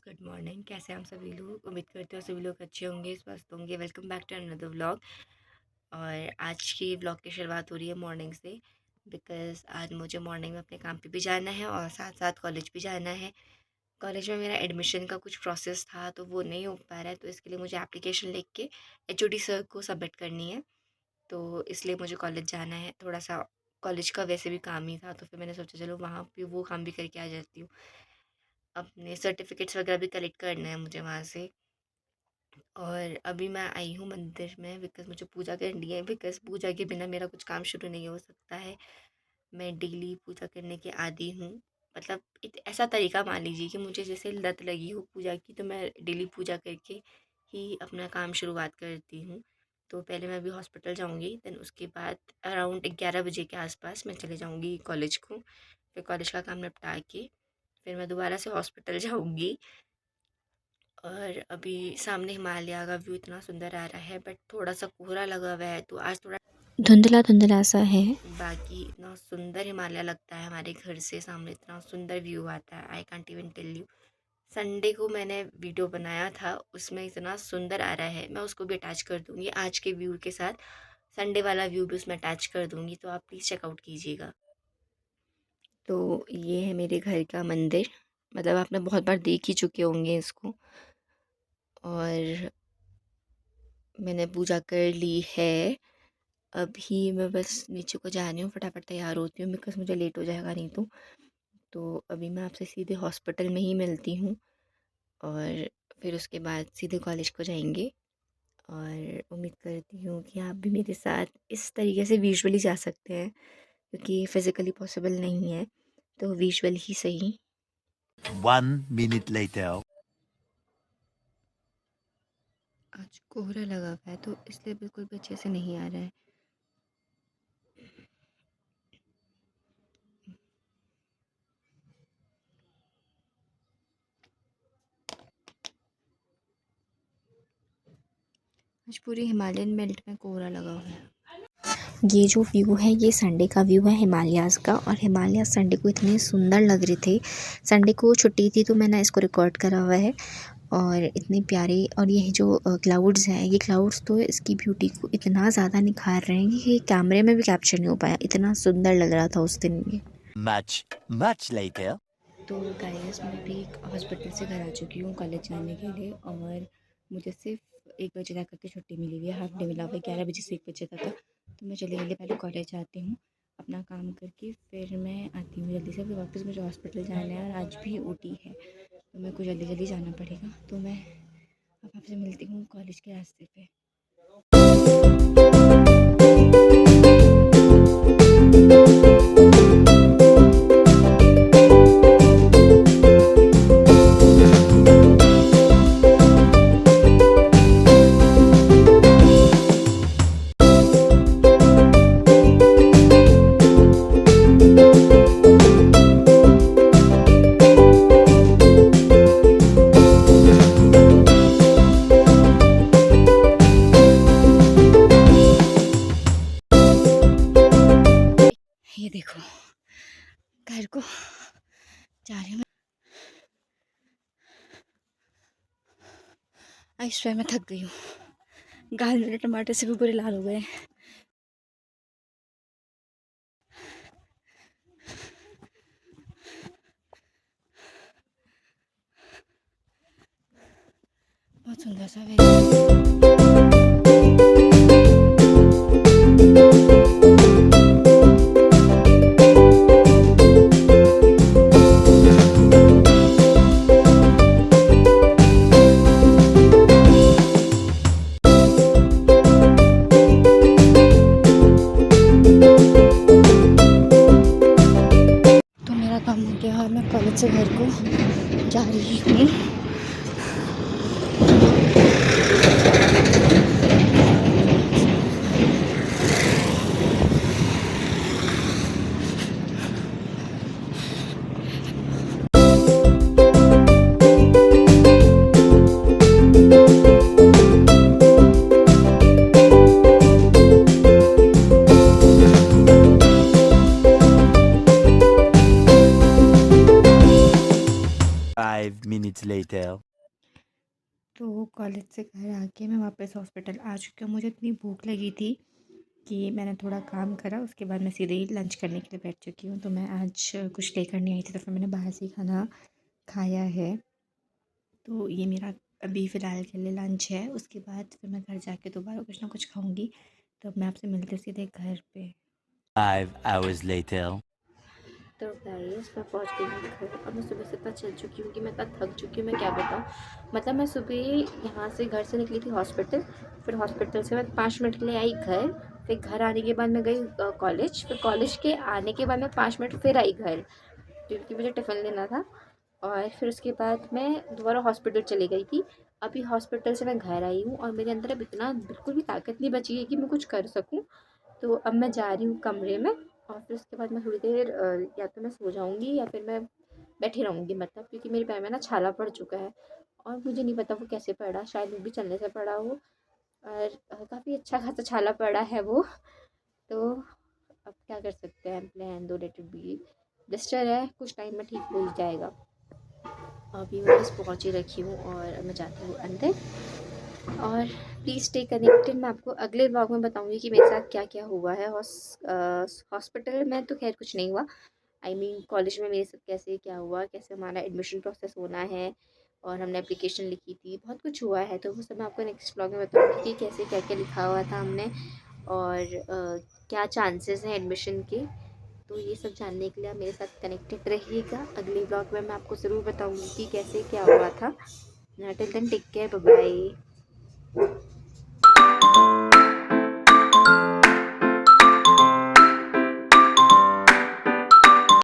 Good morning. कैसे हैं हम सभी लोग? उम्मीद करते हो सभी लोग अच्छे होंगे, स्वस्थ होंगे। Welcome back to another vlog. और आज की व्लॉग की शुरुआत हो रही है मॉर्निंग से, बिकॉज़ आज मुझे मॉर्निंग में अपने काम पे भी जाना है और साथ साथ कॉलेज भी जाना है। कॉलेज में मेरा एडमिशन का कुछ प्रोसेस था, तो वो नहीं हो पा रहा है, तो इसके लिए मुझे एप्लीकेशन लिख के एचओडी सर को सबमिट करनी है। तो इसलिए मुझे कॉलेज जाना है। थोड़ा सा कॉलेज का वैसे भी काम ही था, तो फिर मैंने सोचा चलो वहाँ पे वो काम भी करके आ जाती हूँ। अपने सर्टिफिकेट्स वगैरह भी कलेक्ट करना है मुझे वहाँ से। और अभी मैं आई हूँ मंदिर में, बिकॉज़ मुझे पूजा करनी है, बिकॉज़ पूजा के बिना मेरा कुछ काम शुरू नहीं हो सकता है। मैं डेली पूजा करने की आदी हूँ। मतलब एक ऐसा तरीका मान लीजिए कि मुझे जैसे लत लगी हो पूजा की, तो मैं डेली पूजा करके ही अपना काम शुरुआत करती हूँ। तो पहले मैं अभी हॉस्पिटल जाऊँगी, देन उसके बाद अराउंड 11 बजे के आसपास मैं चले जाऊँगी कॉलेज को। फिर कॉलेज का काम निपटा के फिर मैं दोबारा से हॉस्पिटल जाऊँगी। और अभी सामने हिमालय का व्यू इतना सुंदर आ रहा है, बट थोड़ा सा कोहरा लगा हुआ है, तो आज थोड़ा धुंधला धुंधला सा है। बाकी इतना सुंदर हिमालय लगता है हमारे घर से सामने, इतना सुंदर व्यू आता है, I can't even tell you. Sunday को मैंने वीडियो बनाया था, उसमें इतना सुंदर आ रहा है, मैं उसको भी अटैच कर दूँगी आज के व्यू के साथ। संडे वाला व्यू भी उसमें अटैच कर दूँगी, तो आप प्लीज़ चेकआउट कीजिएगा। तो ये है मेरे घर का मंदिर। मतलब आपने बहुत बार देख ही चुके होंगे इसको। और मैंने पूजा कर ली है। अभी मैं बस नीचे को जा रही हूँ, फटाफट तैयार होती हूँ, बिकॉज़ मुझे लेट हो जाएगा नहीं तो। तो अभी मैं आपसे सीधे हॉस्पिटल में ही मिलती हूँ और फिर उसके बाद सीधे कॉलेज को जाएँगे। और उम्मीद करती हूँ कि आप भी मेरे साथ इस तरीके से विजुअली जा सकते हैं, क्योंकि फ़िज़िकली पॉसिबल नहीं है, तो विजुअल ही सही। 1 minute later. आज कोहरा लगा हुआ है, तो इसलिए बिल्कुल भी अच्छे से नहीं आ रहा है। आज पूरी हिमालयन बेल्ट में कोहरा लगा हुआ है। ये जो व्यू है ये संडे का व्यू है हिमालयाज़ का, और हिमालय संडे को इतने सुंदर लग रहे थे। संडे को छुट्टी थी तो मैंने इसको रिकॉर्ड करा हुआ है। और इतने प्यारे, और ये जो क्लाउड्स हैं, ये क्लाउड्स तो इसकी ब्यूटी को इतना ज़्यादा निखार रहे हैं कि ये कैमरे में भी कैप्चर नहीं हो पाया, इतना सुंदर लग रहा था उस दिन ये। Much later. तो गाइस मैं भी हॉस्पिटल से घर आ चुकी हूँ कॉलेज जाने के लिए, और मुझे सिर्फ 1 बजे तक की छुट्टी मिली हुई है, हाफ डे मिला हुआ है, 11 बजे से 1 बजे तक का। तो मैं चली गई, पहले कॉलेज जाती हूँ, अपना काम करके फिर मैं आती हूँ जल्दी से, फिर वापस मुझे हॉस्पिटल जाना है, और आज भी ओटी है, तो मेरे को जल्दी जल्दी जाना पड़ेगा। तो मैं अब आपसे मिलती हूँ कॉलेज के रास्ते पे। ये देखो घर को जा रही हूँ। आई स्वेयर मैं थक गई हूँ, गाल मेरे टमाटर से भी पूरे लाल हो गए हैं। बहुत सुंदर सा तो मेरा काम हो गया और मैं कॉलेज से घर को जा रही हूँ। 5 minutes later. तो कॉलेज से घर आके मैं वापस हॉस्पिटल आ चुकी हूँ। मुझे इतनी भूख लगी थी कि मैंने थोड़ा काम करा, उसके बाद मैं सीधे ही लंच करने के लिए बैठ चुकी हूँ। तो मैं आज कुछ लेकर नहीं आई थी, तो फिर मैंने बाहर से ही खाना खाया है। तो ये मेरा अभी फ़िलहाल के लिए लंच है। उसके बाद फिर मैं घर जाके दोबारा कुछ ना कुछ खाऊँगी। तो अब मैं आपसे मिलती हूँ सीधे घर पे। 5 hours later. तो गाइस मैं पहुंच गई हूँ घर और मैं सुबह से इतना चल चुकी हूँ कि मैं इतना थक चुकी हूँ, मैं क्या बताऊँ। मतलब मैं सुबह यहाँ से घर से निकली थी हॉस्पिटल, फिर हॉस्पिटल से मैं 5 मिनट के लिए आई घर, फिर घर आने के बाद मैं गई कॉलेज, फिर कॉलेज के आने के बाद मैं 5 मिनट फिर आई घर क्योंकि मुझे टिफ़िन लेना था। और फिर उसके बाद मैं दोबारा हॉस्पिटल चली गई थी। अभी हॉस्पिटल से मैं घर आई हूँ और मेरे अंदर अब इतना बिल्कुल भी ताकत नहीं बची है कि मैं कुछ कर सकूँ। तो अब मैं जा रही हूँ कमरे में और फिर उसके बाद मैं थोड़ी देर या तो मैं सो जाऊँगी या फिर मैं बैठी रहूँगी, मतलब क्योंकि मेरे पैर में ना छाला पड़ चुका है और मुझे नहीं पता वो कैसे पड़ा, शायद वो भी चलने से पड़ा हो और काफ़ी अच्छा खासा छाला पड़ा है वो। तो अब क्या कर सकते हैं, प्लान दो लेट इट बी, ब्लिस्टर है, कुछ टाइम में ठीक हो ही जाएगा। अभी मैं बस पहुँच ही रखी हूँ और अब मैं जाती हूँ अंदर। और प्लीज़ स्टे कनेक्टेड, मैं आपको अगले व्लॉग में बताऊँगी कि मेरे साथ क्या क्या हुआ है। हॉस्पिटल में तो खैर कुछ नहीं हुआ, आई मीन कॉलेज में मेरे साथ कैसे क्या हुआ, कैसे हमारा एडमिशन प्रोसेस होना है और हमने एप्लीकेशन लिखी थी, बहुत कुछ हुआ है। तो वो सब मैं आपको नेक्स्ट व्लॉग में बताऊँगी कि कैसे क्या क्या लिखा हुआ था हमने और क्या चांसेस हैं एडमिशन के। तो ये सब जानने के लिए आप मेरे साथ कनेक्टेड रहिएगा। अगले व्लॉग में मैं आपको ज़रूर बताऊँगी कि कैसे क्या हुआ था। Till then take care, bye bye.